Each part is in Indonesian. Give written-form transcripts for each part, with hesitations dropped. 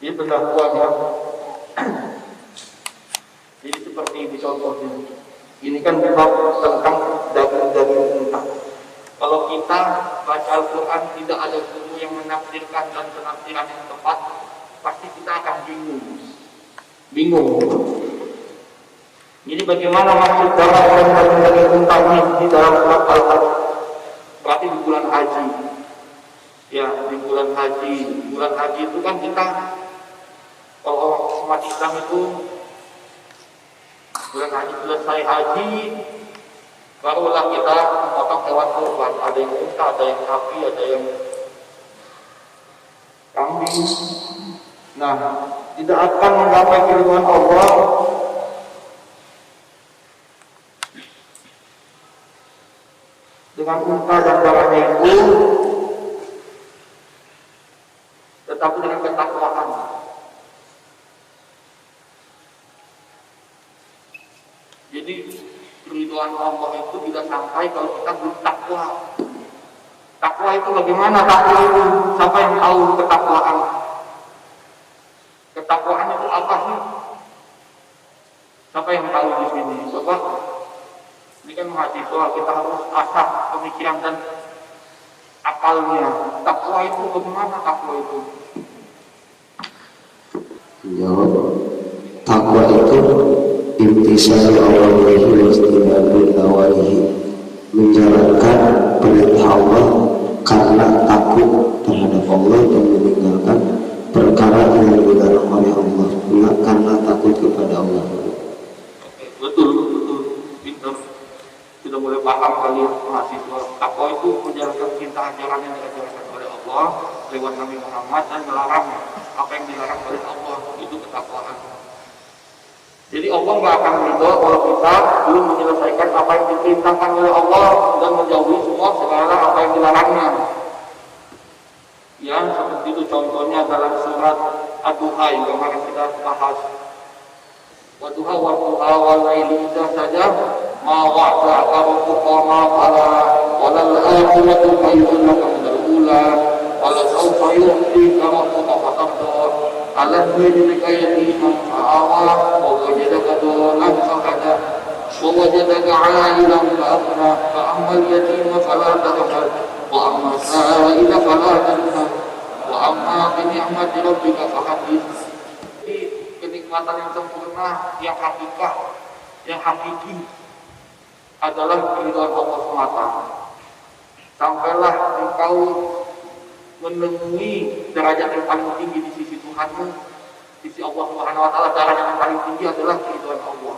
Ini pendakwanya. Jadi seperti ini contohnya. Ini kan bab tentang daging-daging unta. Kalau kita baca Al-Quran tidak ada guru yang menafsirkan dan penafsiran yang tepat, pasti kita akan bingung. Jadi bagaimana maksud dalam daging unta ini di dalam surat Al-Hajj? Berarti di bulan haji. Ya, di bulan haji. Bulan haji itu kan kita, kalau umat Islam itu bulan haji selesai haji, barulah kita memotong hewan kurban. Ada yang unta, ada yang sapi, ada yang kambing. Nah, tidak akan menggapai keridhaan Allah dengan unta dan darahnya itu, tetapi dengan ketakwaan. Jadi keridhaan Allah itu tidak sampai kalau kita belum takwa. Takwa itu bagaimana? Takwa itu siapa yang tahu ketakwaan? Ketakwaan itu apa sih? Siapa yang tahu di sini? Coba. Ini kan mahasiswa, kita harus asah pemikiran dan akalnya. Takwa itu bagaimana takwa itu? Jawab. Takwa itu imtisal awalihi wastinabil nawahihi, menjalankan perintah Allah karena takut terhadap Allah dan meninggalkan perkara yang dilarang oleh Allah, bukan karena takut kepada Allah. Betul, pintar. Sudah mulai paham kalian mahasiswa. Takwa itu menjalankan perintah ajaran yang diajarkan oleh Allah lewat Nabi Muhammad dan melarang apa yang dilarang oleh Allah. Itu ketakwaan. Jadi Allah nggak akan ridho kalau kita belum menyelesaikan apa yang diperintahkan oleh Allah dan menjauhi semua segala apa yang dilarangnya. Ya, seperti itu contohnya dalam surat Ad-Duha yang kemarin kita bahas. Wadduha wadduha wal laili idza saja ma wa'adaka rabbuka ma qala walal akhiratu khayrun laka minal ula wala sawfa yu'tika rabbuka fatarda alam yajidka yatiman fa'awa wa wajadaka dhalan fahada wa wajadaka 'ailan fa'aghna fa ammal yatima fala taqhar wa amma sa'ila fala tanhar wa amma bi ni'mati rabbika fahaddits. Kenikmatan yang sempurna, yang hakiki adalah keridhaan Allah semata. Sampailah engkau menemui derajat yang paling tinggi di sisi Tuhanmu, di sisi Allah Subhanahu wa taala. Derajat yang paling tinggi adalah keridhaan Allah.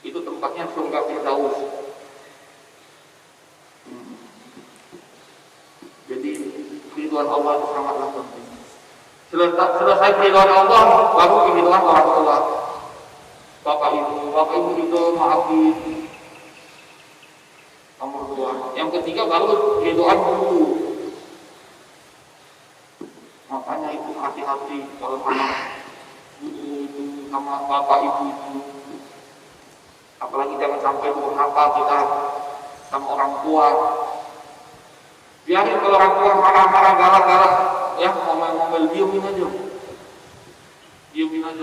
Itu tempatnya surga Firdaus. Jadi keridhaan Allah itu sangatlah penting. Selesai keridhaan Allah, baru keridhaan orang tua. Bapak ibu itu maafin. Nomor 2. Yang ketiga baru keridhaan guru. Makanya itu hati-hati kalau anak guru itu sama bapak ibu itu. Apalagi jangan sampai durhaka kita sama orang tua. Biarin kalau orang tua marah-marah, galak-galak, ya ngomel-ngomel, diemin aja,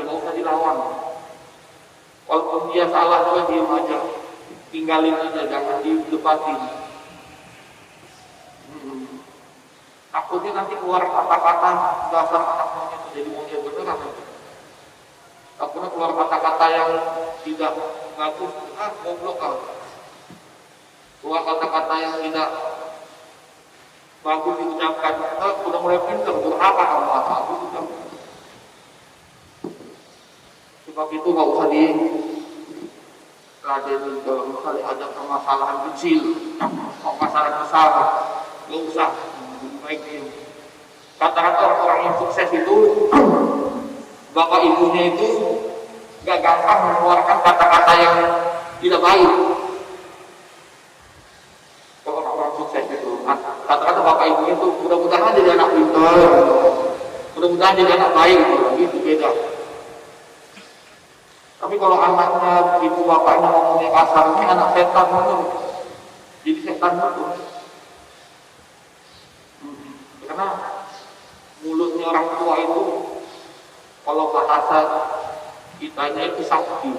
nggak usah dilawan. Walaupun dia salah juga diem aja, tinggalin aja, jangan didebatin. Takutnya nanti keluar kata-kata dasar anak monyet jadi monyet beneran. Takutnya keluar kata-kata yang tidak bagus, goblok kan. Keluar kata-kata yang tidak bagus diucapkan, udah mulai pintar, durhaka kamu aku sudah. Sebab itu nggak usah diladeni kalau misalnya ada permasalahan kecil, masalah besar, nggak usah. Baik ini. Kata-kata orang-orang yang sukses itu, bapak ibunya itu nggak gampang mengeluarkan kata-kata yang tidak baik. Kalau orang sukses itu, kata-kata bapak itu mudah-mudahan jadi anak pintar, mudah-mudahan jadi anak baik gitu beda. Tapi kalau anaknya ibu bapaknya ngomongnya kasar, ini anak setan itu, jadi setan itu. Karena mulutnya orang tua itu kalau bahasa kitanya itu sakti,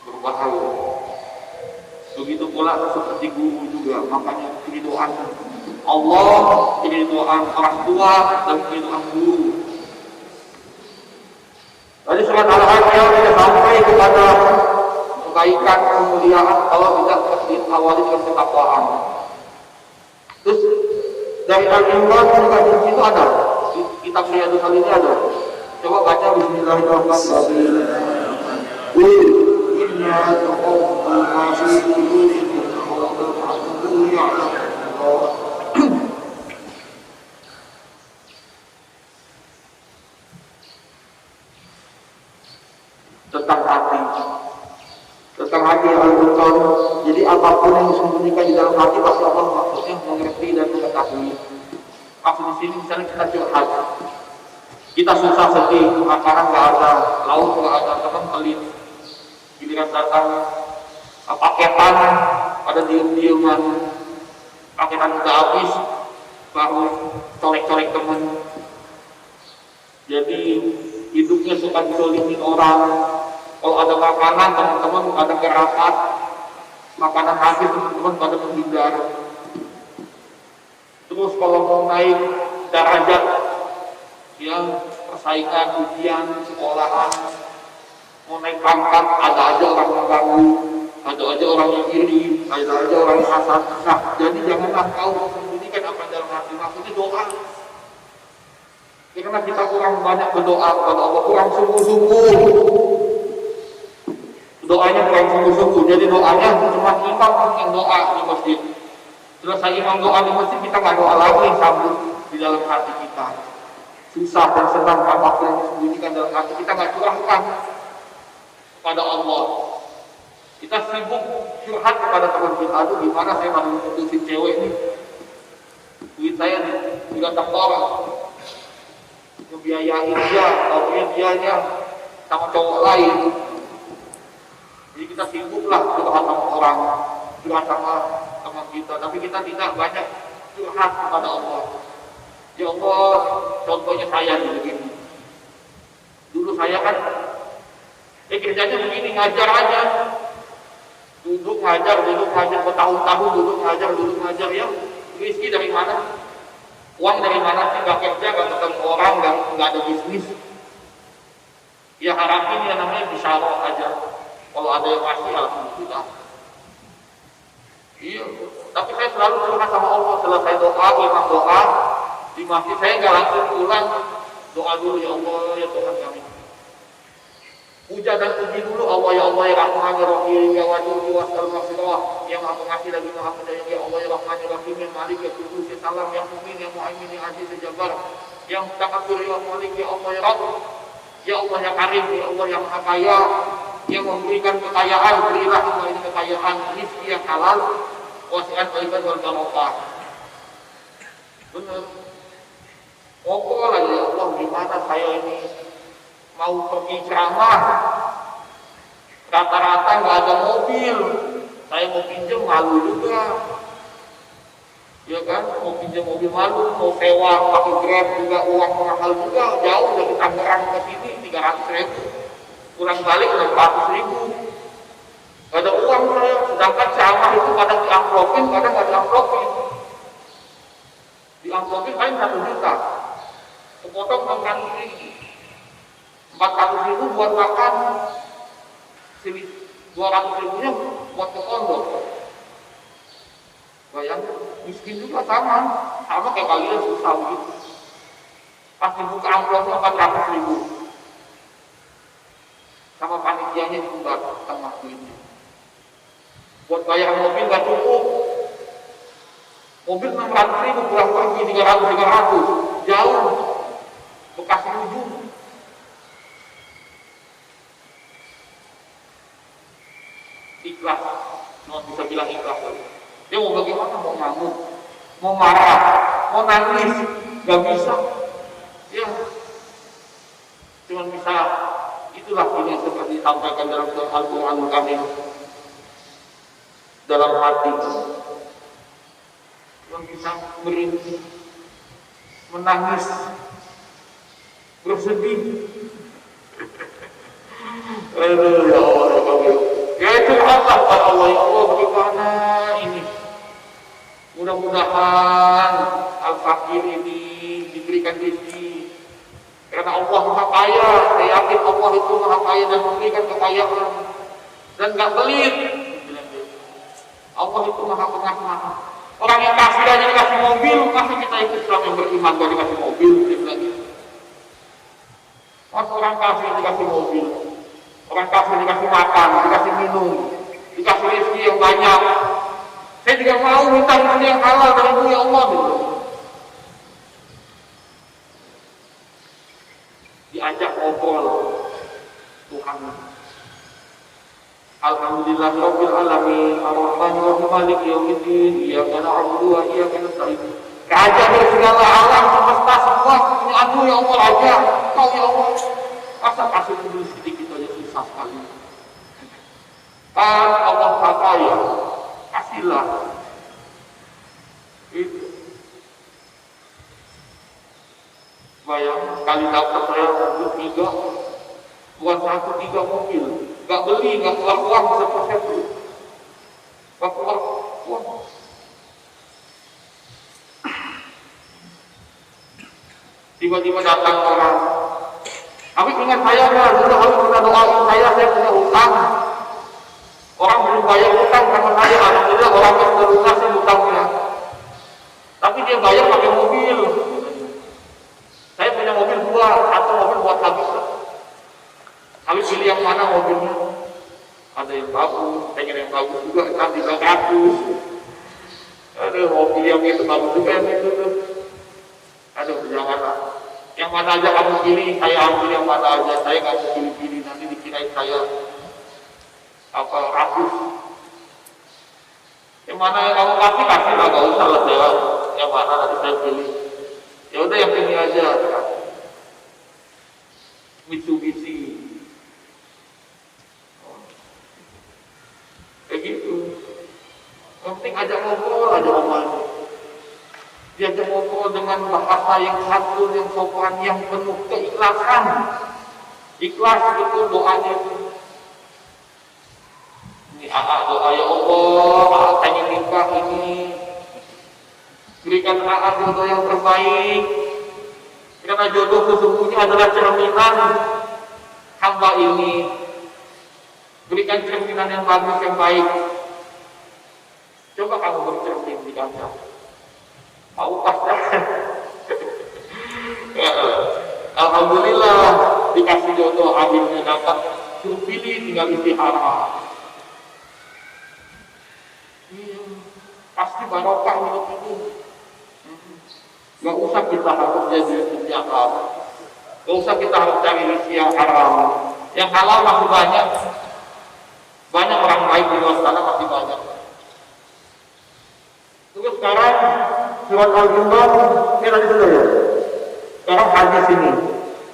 berbahaya. Begitu pula seperti guru juga, makanya keriduan Allah, keriduan orang tua, dan keriduan guru. Tadi surat Al-An'am tidak sampai kepada kebaikan, kemuliaan kalau tidak diawali dengan ketakwaan. Terus dari Al-Imran juga di situ ada, di kitab Riyadhus Shalihin ada. Coba baca Bismillahirrahmanirrahim. Inna tuqawmu ma fi qulubikum wa ta'lamu ya'lamu. Tentang hati Al-Quran. Jadi apapun yang disembunyikan di dalam hati pasti Allah maksudnya mengerti dan mengetahui. Maksud di sini misalnya kita curhat, kita susah sedih, makanan nggak ada, lauk nggak ada, teman pelit, giliran datang paketan pada diem-dieman, paketan udah habis baru colek-colek teman. Jadi hidupnya suka dizolimin orang. Kalau ada makanan, teman-teman ada kerapat, makanan habis, teman-teman pada menghindar. Terus kalau mau naik derajat, ya persaingan, ujian, sekolahan, mau naik pangkat, ada aja orang yang ganggu, ada aja orang yang iri, ada aja orang yang hasad. Nah, jadi janganlah kau sembunyikan apa dalam hati. Maksudnya doa. Karena kita kurang banyak berdoa kepada Allah, kurang sungguh-sungguh. Doanya kurang sungguh-sungguh, jadi doanya cuma imam yang doa di masjid. Selesai imam doa di masjid, kita nggak doa lagi yang sambut di dalam hati kita. Susah dan senang apapun yang disembunyikan dalam hati kita nggak curahkan kepada Allah. Kita sibuk curhat kepada teman kita, aduh gimana saya mau putusin cewek ini, duit saya juga tertolak, ngebiayain dia, tapi dianya sama cowok lain. Jadi kita sibuklah curhat sama orang, curhat sama teman kita, tapi kita tidak banyak curhat kepada Allah. Ya Allah, contohnya saya begini. Dulu saya kan, kerjanya begini, ngajar aja. Duduk ngajar, bertahun-tahun duduk ngajar, ya. Rezeki dari mana? Uang dari mana sih? Gak kerja, gak ketemu orang, gak ada bisnis. Ya harapin ya namanya bisa aja. Kalau ada yang masih, alhamdulillah. Iya, tapi saya selalu curhat sama Allah. Selesai doa, imam doa di masjid, saya nggak langsung pulang, doa dulu, ya Allah, ya Tuhan kami. Puja dan puji dulu Allah, ya Allah, ya Rahman, ya Rahim, ya Wadud, ya Wasal, Maghfirah, yang maha pengasih lagi maha penyayang, ya Allah, ya Rahman, ya Rahim, ya Malik, ya Kudus, ya Salam, ya Mu'min, ya Mu'aimin, ya Aziz, ya Jabbar, yang Takabur, ya Malik, ya Allah, ya Rabb, ya Allah, ya Karim, ya Allah, yang maha kaya, yang memberikan kekayaan, berilah semua ini kekayaan, rizki yang halal, wasiat berikan wal barokah. Benar. Pokok lagi ya Allah, gimana saya ini mau pergi ceramah, rata-rata nggak ada mobil, saya mau pinjam malu juga, ya kan? Mau pinjam mobil malu, mau sewa pakai Grab juga uang mahal juga, jauh dari Tangerang ke sini 300.000. Pulang balik 600.000. Gak ada uang saya, sedangkan ceramah itu kadang diamplopin, kadang gak diamplopin. Diamplopin paling 1 juta, kepotong 600.000. 400.000 buat makan, 200.000-nya buat ke pondok. Bayangin, miskin juga sama kayak kalian susah gitu. Pas dibuka amplopnya 400.000. Sama panitianya dibuat sama duitnya. Buat bayar mobil gak cukup. Mobil 600.000 pulang pergi 300, jauh. Bekasi ujung. Ikhlas, mau bisa bilang ikhlas. Dia mau bagaimana, mau ngamuk, mau marah, mau nangis, nggak bisa. Ya, cuma bisa itulah ini yang seperti disampaikan dalam Al-Quran kami dalam hati. Cuma bisa merintih, menangis, bersedih. Aduh, ya Allah, ya Allah. Ya itu Allah, Allah, ya Allah, bagaimana ini? Mudah-mudahan Al-Fakir ini diberikan rezeki. Karena Allah Maha Kaya, saya yakin Allah itu Maha Kaya dan memberikan kekayaan dan nggak pelit. Allah itu Maha Pengasih. Orang yang kasih aja dikasih mobil, masa kita ikut Islam yang beriman gak dikasih mobil? Masa orang kasih dikasih mobil, orang kasih dikasih makan, dikasih minum, dikasih rezeki yang banyak. Saya juga mau minta rezeki yang halal dari ya Allah gitu. Diajak ngobrol Tuhan. Alhamdulillahirabbil alamin, arrahmanirrahim, maliki yaumiddin, iyyaka na'budu wa iyyaka nasta'in. Raja dari segala alam semesta semua punya ya Allah Raja. Kau ya Allah. Masa kasih dulu sedikit aja susah sekali. Kan Allah Kaya, kasihlah. Itu. Bayang sekali dapat saya mobil 3, bukan 1, 3 mobil. Gak beli, gak keluar uang seperti itu. Gak keluar uang. Tiba-tiba datang orang. Habis ingat saya nggak? Dulu habis pernah doain saya punya hutang. Orang belum bayar hutang sama saya. Alhamdulillah orangnya sudah lunasin hutangnya. Tapi dia bayar pakai mobil. Saya punya mobil 2, 1 mobil buat habis. Habis pilih yang mana mobilnya? Ada yang bagus, pengen yang bagus juga, nanti 300. Ada mobil yang itu bagus juga yang itu. Aduh, janganlah. Yang mana aja kamu pilih, saya ambil yang mana aja. Saya nggak mau pilih-pilih, nanti dikirain saya apa rakus. Yang mana yang kamu kasih lah, nggak usah lah saya. Yang mana nanti saya pilih. Ya udah yang ini aja. Mitsubishi. Kayak gitu. Yang penting ajak ngobrol aja omanya. Diajak ngobrol dengan bahasa yang santun, yang sopan, yang penuh keikhlasan. Ikhlas itu doanya itu. Ini doa ya Allah, pengen nikah ini. Berikan jodoh yang terbaik. Karena jodoh sesungguhnya adalah cerminan hamba ini. Berikan cerminan yang bagus, yang baik. Coba kamu bercermin di kaca. Mau pasti. Alhamdulillah dikasih jodoh, akhirnya dapat. Suruh pilih, tinggal istihara. Pasti barokah hidup itu. Gak usah kita harus jadi rezeki yang haram. Gak usah kita harus cari rezeki yang haram. Yang halal masih banyak. Banyak orang baik di luar sana, masih banyak. Terus sekarang surat Al-Imran, ini tadi sudah ya. Sekarang hadis ini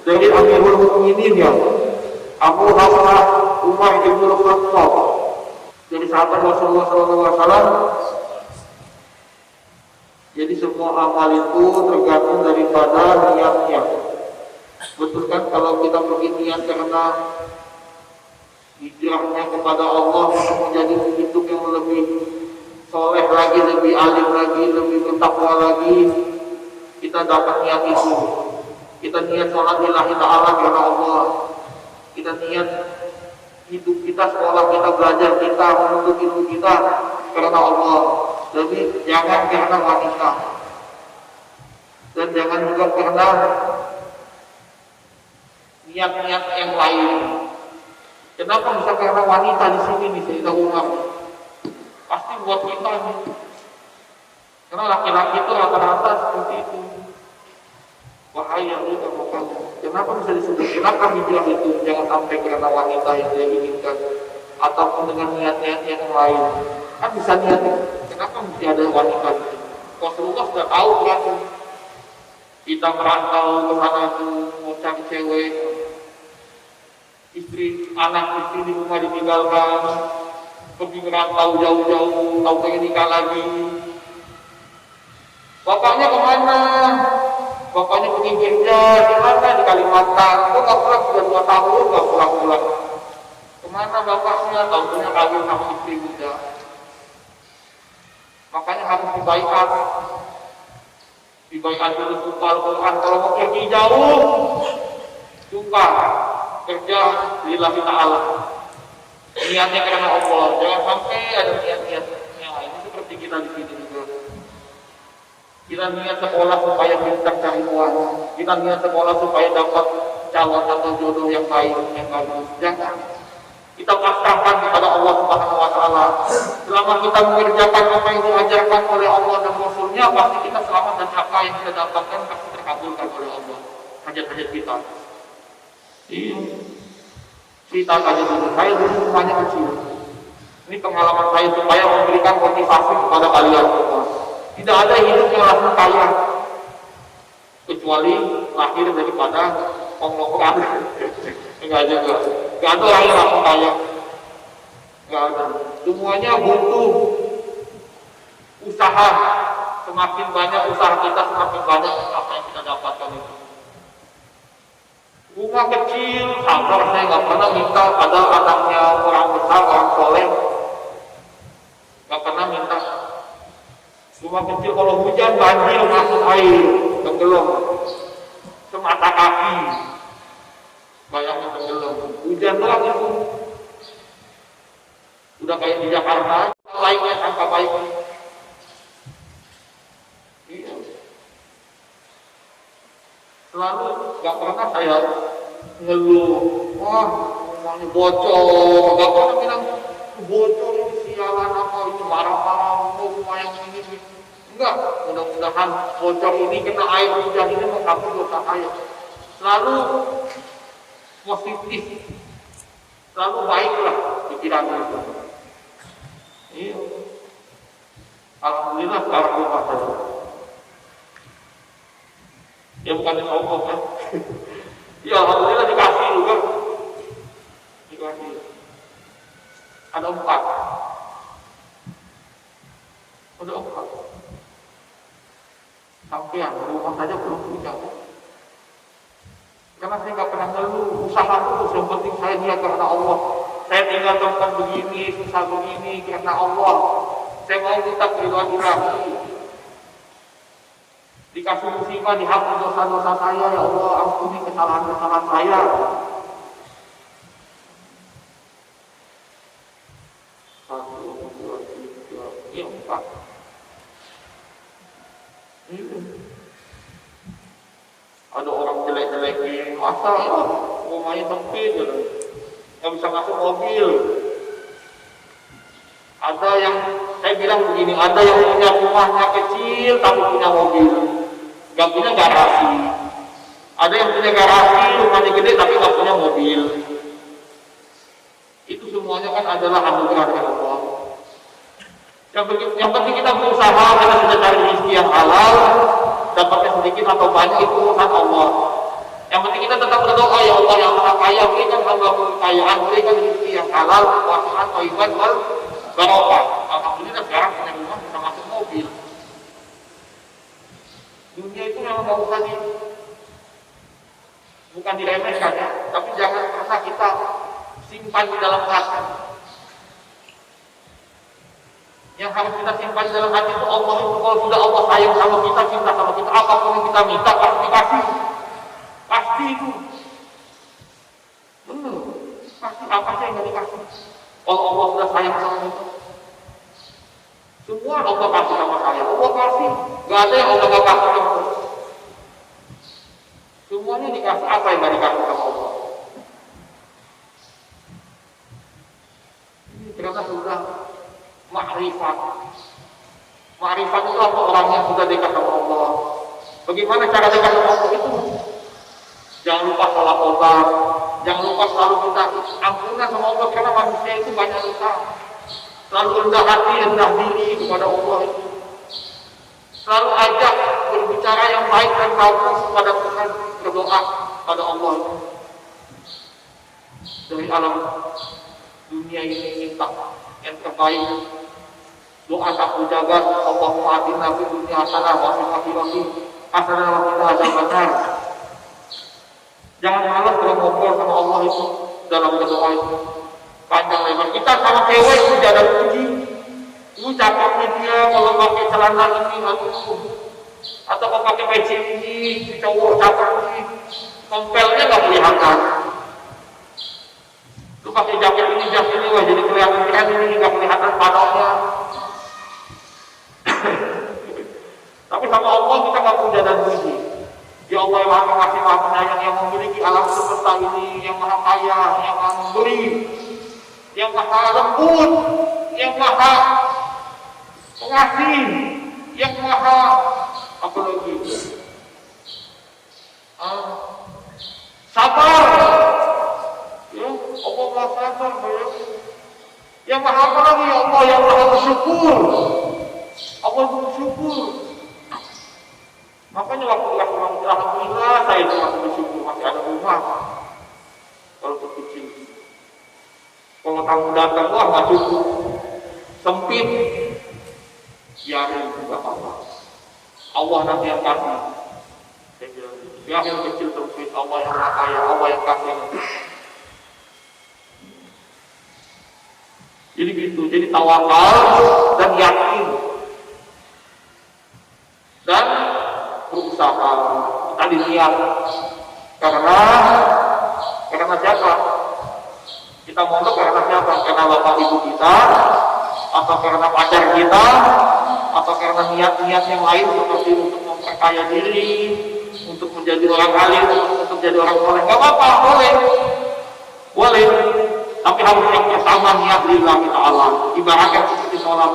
dari Amirul Mukminin ya, Abu Hafsah Umar bin Khattab, dari sahabat Rasulullah SAW. Jadi semua amal itu tergantung daripada niatnya. Betul kan, kalau kita pergi niat karena hijrahnya kepada Allah untuk menjadi hidup yang lebih soleh lagi, lebih alim lagi, lebih bertakwa lagi, kita dapat niat itu. Kita niat sholat lillahi ta'ala karena Allah. Kita niat hidup kita, sekolah kita, belajar kita, menuntut ilmu kita karena Allah. Jadi jangan karena wanita, dan jangan juga karena niat-niat yang lain. Kenapa bisa karena wanita di sini nih, Sayyidah Umar? Pasti buat kita nih. Karena laki-laki itu rata-rata seperti itu. Bahaya juga makanya. Kenapa bisa disebut? Kenapa hijrah itu jangan sampai karena wanita yang dia inginkan, ataupun dengan niat-niat yang lain. Kan bisa niat. Kenapa mesti ada wanita. Rasulullah sudah tahu kan, kita merantau ke sana tuh mau cari cewek, anak istri di rumah ditinggalkan, pergi merantau jauh-jauh, tahu pengen nikah lagi. Bapaknya kemana? Bapaknya pergi kerja di mana, di Kalimantan. Kok nggak pulang, sudah 2 tahun nggak pulang-pulang. Kemana bapaknya? Tahunya kawin sama istri muda. Makanya harus dibaikan dulu sumpah Al-Quran. Kalau mau pergi jauh, sumpah kerja lillahi ta'ala, niatnya karena Allah. Jangan sampai ada niat-niat yang lain. Seperti kita di sini juga, kita niat sekolah supaya pintar cari uang, kita niat sekolah supaya dapat calon atau jodoh yang baik, yang bagus. Jangan, kita pasrahkan kepada Allah Subhanahu wa Ta'ala. Selama kita mengerjakan apa yang diajarkan oleh Allah dan Rasul-Nya, pasti kita selamat, dan apa yang kita dapatkan pasti terkabulkan oleh Allah, hajat-hajat kita. Cerita aja dulu, saya dulu rumahnya kecil. Ini pengalaman saya supaya memberikan motivasi kepada kalian semua. Tidak ada hidup yang langsung kaya, kecuali lahir daripada konglomerat. Enggak juga. Enggak ada orang yang langsung kaya. Enggak ada. Semuanya butuh usaha. Semakin banyak usaha kita, semakin banyak apa yang kita dapatkan itu. Rumah kecil, sabar, saya nggak pernah minta pada anaknya orang besar, orang soleh. Nggak pernah minta. Rumah kecil kalau hujan banjir masuk air, tenggelam semata kaki. Bayangin tenggelam, hujan doang itu. Udah kayak di Jakarta, lainnya tanpa baik. Iya. Selalu nggak pernah saya ngeluh, wah rumahnya bocor, nggak pernah bilang bocor ini sialan apa itu marah-marah, rumah yang ini. Enggak, mudah-mudahan bocor ini kena air hujan ini menghapus dosa saya. Selalu positif, selalu baiklah pikiran itu. Iya. Alhamdulillah sekarang rumah saya. Ya bukannya sombong kan? Ya alhamdulillah dikasih juga. Dikasih. Ada 4. Ada 4. Sampai yang rumah saja belum punya. Karena saya nggak pernah ngeluh, usaha terus, yang penting saya niat karena Allah. Saya tinggal tempat begini, susah begini karena Allah. Saya mau minta keridhaan Ilahi. Dikasih musibah, dihapus dosa-dosa saya, ya Allah, ampuni kesalahan-kesalahan saya. Satu, dua, tiga, ya 4. Ada orang jelek-jelekin, masa ya, rumahnya sempit, nggak bisa masuk mobil. Ada yang, saya bilang begini, ada yang punya rumahnya kecil tapi punya mobil, nggak punya garasi. Ada yang punya garasi, rumahnya gede tapi nggak punya mobil. Itu semuanya kan adalah anugerah dari Allah. Yang penting kita berusaha, kita sudah cari rezeki yang halal, dapatnya sedikit atau banyak itu urusan Allah. Yang penting kita tetap berdoa, ya Allah yang Maha Kaya, berikan hamba kekayaan, berikan rezeki yang halal, wasiat, thayyiban, wal barokah. Alhamdulillah sekarang punya rumah, bisa masuk mobil. Dunia itu memang bukan diremehkan ya, tapi jangan pernah kita simpan di dalam hati. Yang harus kita simpan di dalam hati itu Allah itu. Kalau sudah Allah sayang sama kita, cinta sama kita, apapun yang kita minta pasti dikasih. Pasti itu. Benar. Pasti apa sih yang nggak dikasih? Kalau Allah sudah sayang sama kita, semua Allah kasih sama saya. Allah kasih. Gak ada yang Allah gak kasih sama kita. Semuanya dikasih. Apa yang gak dikasih sama Allah? Ini ternyata sudah ma'rifat. Ma'rifat itu apa? Orang yang sudah dekat sama Allah. Bagaimana cara dekat sama Allah itu? Jangan lupa sholat obat. Jangan lupa selalu minta ampunan sama Allah, karena manusia itu banyak dosa. Selalu rendah hati, rendah diri kepada Allah. selalu ajak berbicara yang baik dan bagus kepada Tuhan, berdoa pada Allah. Dari alam dunia ini minta yang terbaik. Doa tak jaga, Allahumma atina fid dunya hasanah wa fil akhirati hasanah wa qina adzabannar. Jangan malas kalau ngobrol sama Allah itu dalam berdoa itu. Panjang lebar. Kita sama cewek itu jangan puji. Itu cakepnya dia kalau pakai celana ini atau kalau pakai peci ini, cowok cakep ini, kompelnya nggak kelihatan. Lu pakai jaket ini wah jadi kelihatan keren ini nggak kelihatan padanya. Tapi sama Allah kita nggak puja dan puji. Ya Allah yang maha pengasih, maha penyayang, yang memiliki alam semesta ini, yang maha kaya, yang maha memberi, yang maha lembut, yang maha pengasih, yang maha apa lagi? Sabar. Ya, Allah maha sabar, ya. Yang maha apa lagi? Ya Allah yang maha bersyukur. Allah bersyukur. Makanya waktu Rasulullah alhamdulillah saya itu masih bersyukur, masih ada rumah. Kalau kecil, kalau tamu datang, wah nggak cukup, sempit, ya juga apa. Allah nanti yang kasih. Saya bilang, ya yang kecil sempit, Allah yang kaya, Allah yang kasih. Jadi gitu, jadi tawakal dan yakin dan berusaha. Kita dilihat karena siapa? Kita mondok karena siapa? Karena bapak ibu kita, atau karena pacar kita, atau karena niat-niat yang lain seperti untuk memperkaya diri, untuk menjadi orang alim, untuk menjadi orang soleh. Gak apa-apa, boleh. Tapi harus yang pertama niat lillahi ta'ala. Ibaratnya seperti sholat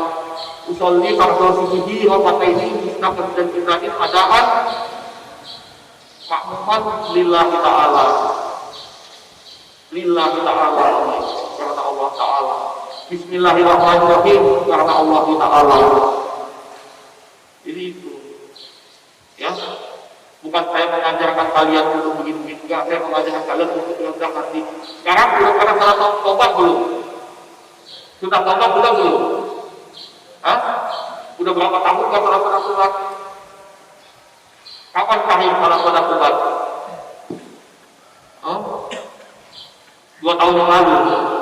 usolli fardhu subuhi wa fataini mustaqim dan kitabin adaan makmuman lillahi ta'ala. Lillahi ta'ala, karena Allah ta'ala. Bismillahirrahmanirrahim, karena Allah ta'ala. Jadi itu, ya. Bukan saya mengajarkan kalian untuk begini-begini, enggak. Saya mengajarkan kalian untuk rendah hati. Sekarang belum pernah salah tobat belum? Sudah tobat sudah belum? Hah? Udah berapa tahun nggak pernah tobat? Kapan terakhir salah tobat? 2 tahun yang lalu.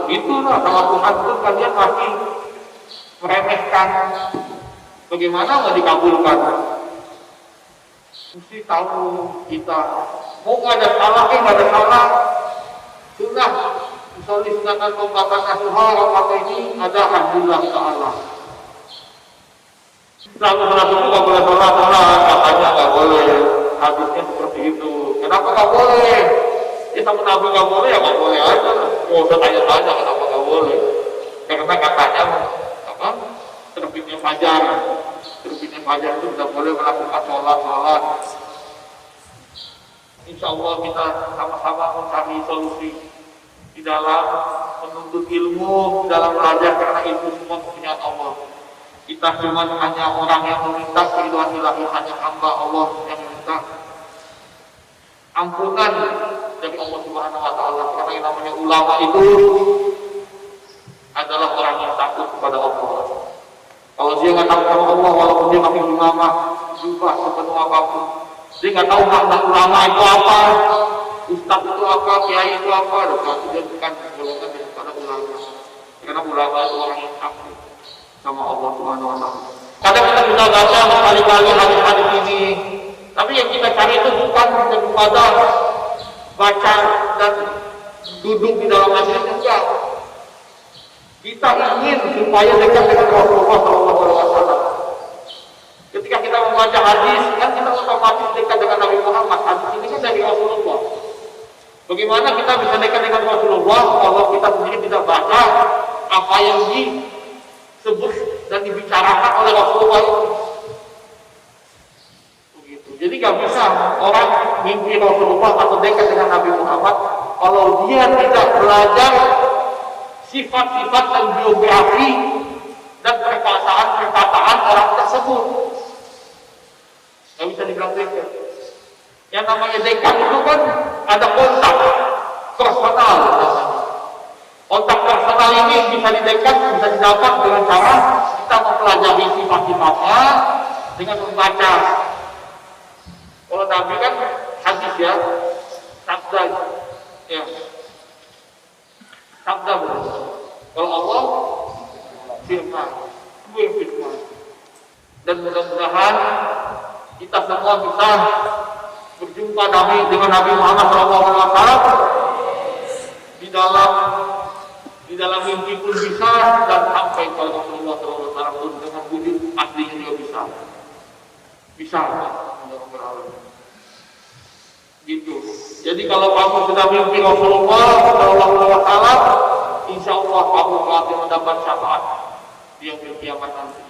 Itulah sama Tuhan itu kalian masih meremehkan. Bagaimana nggak dikabulkan? Mesti tahu kita mau nggak ada salah, nggak ada salah. Sudah, misalnya sunatan pembatan asuhah apa ini ada alhamdulillah ta'ala. Selalu itu nggak boleh salah, katanya nggak boleh. Hadisnya seperti itu. Kenapa nggak boleh? Ya sama Nabi nggak boleh ya nggak boleh aja. Mau usah tanya-tanya kenapa nggak boleh? Karena katanya apa? Terbitnya fajar itu tidak boleh melakukan sholat. Insya Allah kita sama-sama mencari solusi di dalam menuntut ilmu, dalam belajar, karena ilmu semua kepunyaan Allah. Kita cuma hanya orang yang meminta keridhaan ilahi, hanya hamba Allah yang meminta ampunan dari Allah Subhanahu wa Ta'ala. Karena yang namanya ulama itu adalah orang yang takut kepada Allah. Kalau dia nggak tahu sama Allah, walaupun dia pakai ulama juga sepenuh apapun, dia nggak tahu makna ulama itu apa, ustaz itu apa, kiai itu apa, berarti dia bukan golongan daripada ulama. Karena ulama itu orang yang takut sama Allah Subhanahu wa Ta'ala. Kadang kita bisa baca berkali-kali hadis-hadis ini, tapi yang kita cari itu bukan daripada baca dan duduk di dalam majelis juga. Kita ingin supaya dekat dengan Rasulullah SAW. Ketika kita membaca hadis, kan kita otomatis dekat dengan Nabi Muhammad. Hadis ini kan dari Rasulullah. Bagaimana kita bisa dekat dengan Rasulullah kalau kita sendiri tidak baca apa yang disebut dan dibicarakan oleh Rasulullah itu? Begitu. Jadi nggak bisa orang mimpi Rasulullah atau dekat dengan Nabi Muhammad kalau dia tidak belajar sifat-sifat dan biografi dan perkataan orang tersebut. bisa dibilang dekat. Yang namanya dekat itu kan ada kontak personal. Kontak personal ini bisa didekat, bisa didapat dengan cara kita mempelajari sifat-sifatnya dengan membaca. Kalau Nabi kan hadis ya, sabda ya, sabda betul. Kalau Allah firman, itu yang firman. Dan mudah-mudahan kita semua bisa berjumpa dengan Nabi Muhammad SAW di dalam mimpi pun bisa, dan sampai kalau Rasulullah SAW pun dengan wujud aslinya juga bisa gitu. Jadi kalau kamu sudah mimpi Rasulullah SAW, insya Allah kamu akan mendapat syafaat di yaumil kiamat nanti.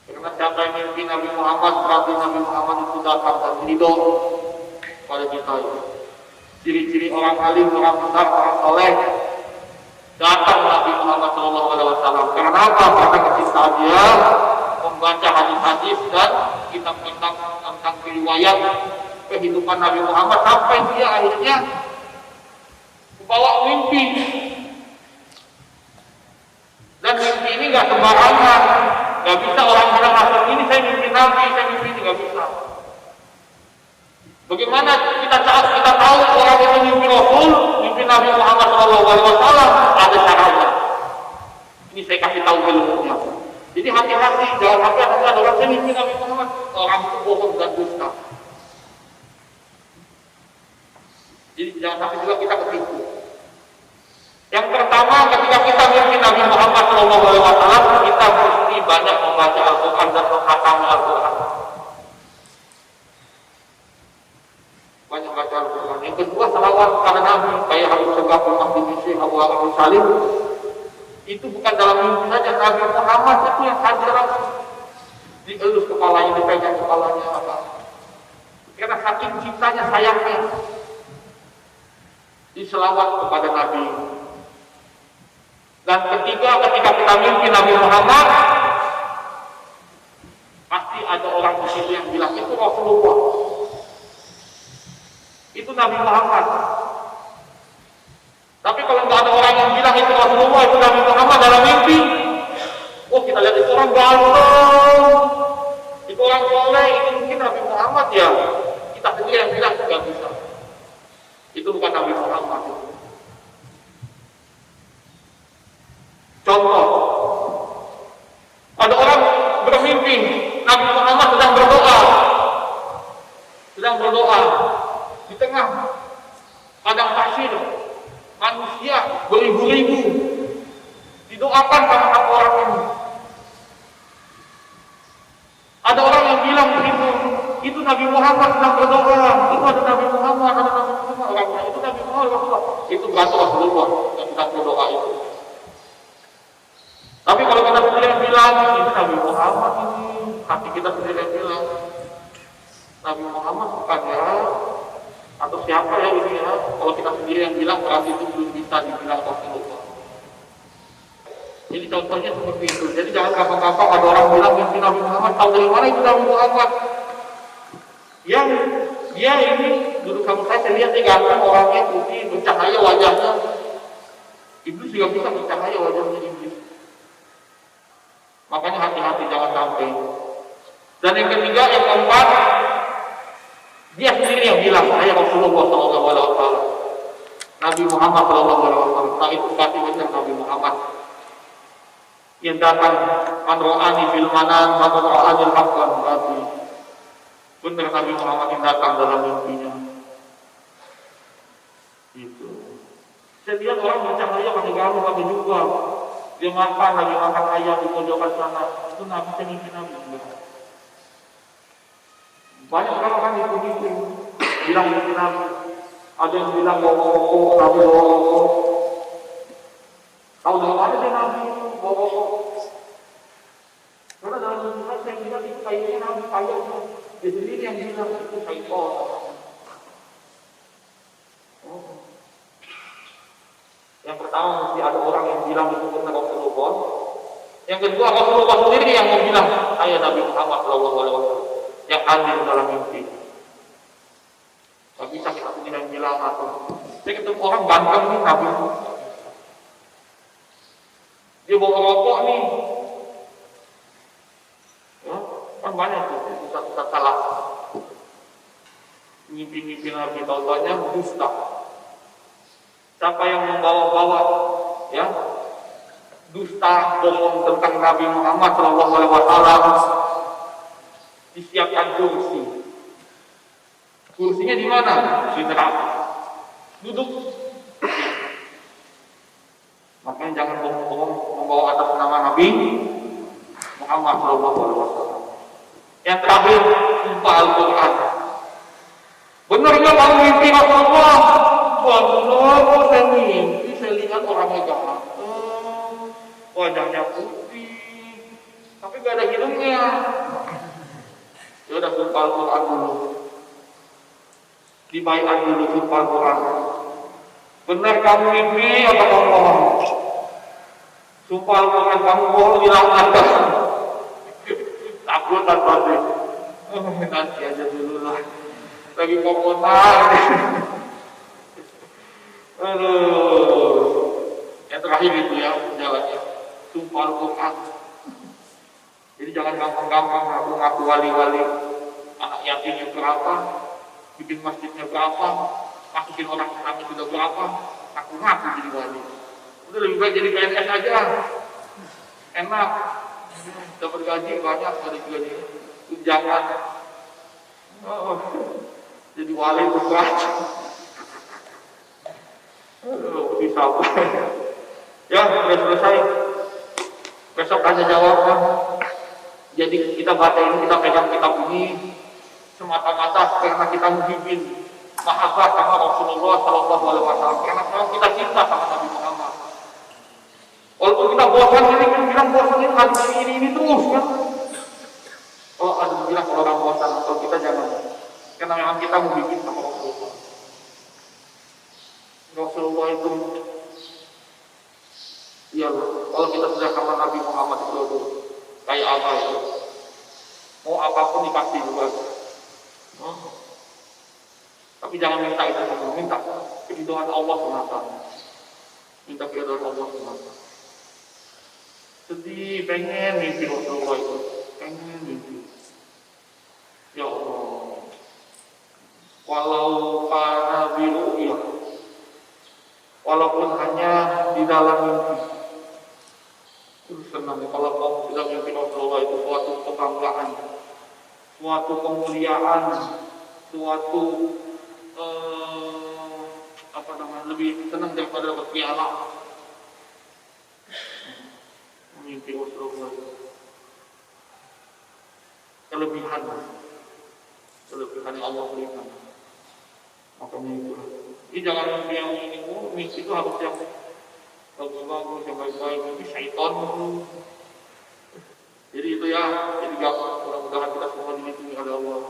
Karena siapa yang mimpi Nabi Muhammad, berarti Nabi Muhammad itu datang dan ridho pada kita itu. Ciri-ciri orang alim, orang besar, orang soleh, datang Nabi Muhammad SAW. Karena apa? Karena kecintaan dia membaca hadis-hadis dan kitab tentang riwayat kehidupan Nabi Muhammad, sampai dia akhirnya membawa mimpi. Dan mimpi ini nggak sembarangan, nggak bisa orang bilang asal ini saya mimpi Nabi, saya mimpi ini, nggak bisa. Bagaimana kita tahu orang itu mimpi Rasul, mimpi Nabi Muhammad SAW? Ada caranya. Ini saya kasih tahu ilmunya. Jadi hati-hati, jangan sampai ada orang saya mimpi Nabi Muhammad, orang itu bohong dan dusta. Jadi jangan sampai juga kita ketipu. Yang pertama, ketika kita mimpi Nabi Muhammad SAW, kita mesti banyak membaca Al-Quran dan menghafal Al-Quran. Banyak baca Al-Quran. Yang kedua, salawat kepada Nabi, kayak Habib Syekh Mahdi Syekh Abu Bakar Salim. Itu bukan dalam mimpi saja, Nabi Muhammad itu yang hadir langsung. Dielus kepalanya, dipegang kepalanya apa? Karena saking cintanya, sayangnya. Diselawat kepada Nabi. Dan ketiga, ketika kita mimpi Nabi Muhammad, pasti ada orang di situ yang bilang itu Rasulullah, itu Nabi Muhammad. Tapi kalau nggak ada orang yang bilang itu Rasulullah, itu Nabi Muhammad dalam mimpi, oh kita lihat itu orang ganteng, itu orang soleh, itu mungkin Nabi Muhammad ya. Kita sendiri yang bilang nggak bisa. Itu bukan Nabi Muhammad. Contoh, ada orang bermimpi Nabi Muhammad sedang berdoa di tengah padang pasir, manusia beribu-ribu, didoakan sama orang ini. Ada orang yang bilang begitu, itu Nabi Muhammad sedang berdoa, itu ada Nabi Muhammad, orangnya itu Nabi Muhammad, itu berarti Rasulullah yang sedang berdoa itu. Tapi kalau kita sendiri yang bilang, ini Nabi Muhammad ini, hati kita sendiri yang bilang, Nabi Muhammad bukan ya, atau siapa ya ini ya, kalau kita sendiri yang bilang, berarti itu belum bisa dibilang Rasulullah. Jadi contohnya seperti itu. Jadi jangan gampang-gampang ada orang bilang mimpi Nabi Muhammad, tahu dari mana itu Nabi Muhammad? Yang dia ini, dulu kamu saya lihat dia ganteng, orangnya putih, bercahaya wajahnya. Iblis juga bisa bercahaya wajahnya iblis. Makanya hati-hati jangan sampai. Dan yang ketiga, yang keempat, dia sendiri yang bilang, saya Rasulullah SAW, Nabi Muhammad SAW. Nah itu berarti benar Nabi Muhammad yang datang, man ra'ani fil manan, man ra'ani al-haqqan, berarti benar Nabi Muhammad yang datang dalam mimpinya. Itu. Saya lihat orang bercahaya pakai garu, pakai juga. Dia makan ayam di pojokan sana. Itu Nabi, saya mimpi Nabi. Banyak orang kan itu bilang mimpi Nabi. Ada yang bilang bawa Nabi bawa rokok. Tahu dari mana dia Nabi bawa rokok? Karena dalam mimpi saya bilang itu kayaknya Nabi kayaknya. Dia sendiri yang bilang itu syaitan. Yang pertama mesti ada orang yang bilang itu benar Rasulullah. Yang kedua Rasulullah sendiri yang mau bilang saya Nabi Muhammad SAW. yang hadir dalam mimpi. Gak bisa kita bilang atau saya ketemu orang ganteng nih Nabi, dia bawa rokok nih, ya, kan banyak tuh kita salah mimpi-mimpi Nabi, tahu-tahunya dusta. Siapa yang membawa-bawa ya dusta bohong tentang Nabi Muhammad SAW, disiapkan kursinya di mana? Di neraka. Duduk. Makanya jangan bohong-bohong membawa atas nama Nabi Muhammad SAW. Yang terakhir, sumpah Al-Quran. Benar nggak kamu mimpi Rasulullah? Benar, saya mimpi, saya lihat orangnya ganteng, wajahnya putih, tapi gak ada hidungnya. Ya udah sumpah Al-Quran dulu, dibaiat dulu sumpah Al-Quran. Benar kamu mimpi atau bohong? Sumpah Al-Quran kamu bohong, dilaknatkan. Takut tadi. Nanti aja dulu lah. Lagi komentar. Aduh. Yang terakhir itu ya jalannya. Sumpah Al-Quran. Jadi jangan gampang-gampang ngaku wali-wali. Anak yatimnya berapa? Bikin masjidnya berapa? Masukin orang Islam sudah berapa? Ngaku-ngaku jadi wali. Udah lebih baik jadi PNS aja. Enak. Dapat gaji banyak, ada gaji tunjangan. Oh, jadi wali berat. Bisa apa? Ya, sudah selesai. Besok tanya jawabnya. Jadi kita baca ini, kita pegang kitab ini semata-mata karena kita muhibbin mahabbah sama Rasulullah SAW, karena memang kita cinta sama Nabi Muhammad. Walaupun kita bosan ini, bilang bosan ini hadis ini terus kan. Oh, ada bilang kalau orang bosan, kalau kita jangan, karena memang kita muhibbin sama Rasulullah. Rasulullah itu, ya kalau kita sudah sama Nabi Muhammad itu kayak apa itu, mau apapun dikasih juga. Tapi jangan minta itu semua, minta keridhaan Allah semata, minta keridhaan Allah semata. Sedih, pengen mimpi Rasulullah itu, pengen mimpi. Ya Allah, walau kana biru'yah, walaupun hanya di dalam mimpi. Senang kalau kamu sudah mimpi Rasulullah itu suatu kebanggaan, suatu kemuliaan, suatu lebih senang daripada dapat piala. Mimpi Rasulullah itu kelebihan yang Allah berikan. Makanya itulah. Jadi jangan mimpi yang ini, mimpi itu harus yang bagus-bagus, yang baik-baik, mimpi syaitan. Jadi itu ya, jadi mudah-mudahan kita semua dilindungi oleh Allah,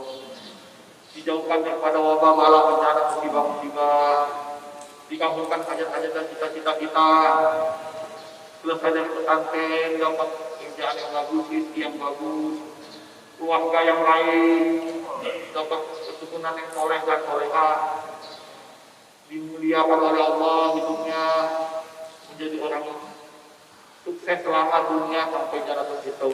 dijauhkan daripada wabah bala bencana musibah-musibah, dikabulkan hajat-hajat dan cita-cita kita, selesai dari pesantren, dapat kerjaan yang bagus, rezeki yang bagus, keluarga yang lain, dapat keturunan yang soleh dan soleha, dimuliakan oleh Allah hidupnya, menjadi orang sukses selama dunia sampai jalan kita.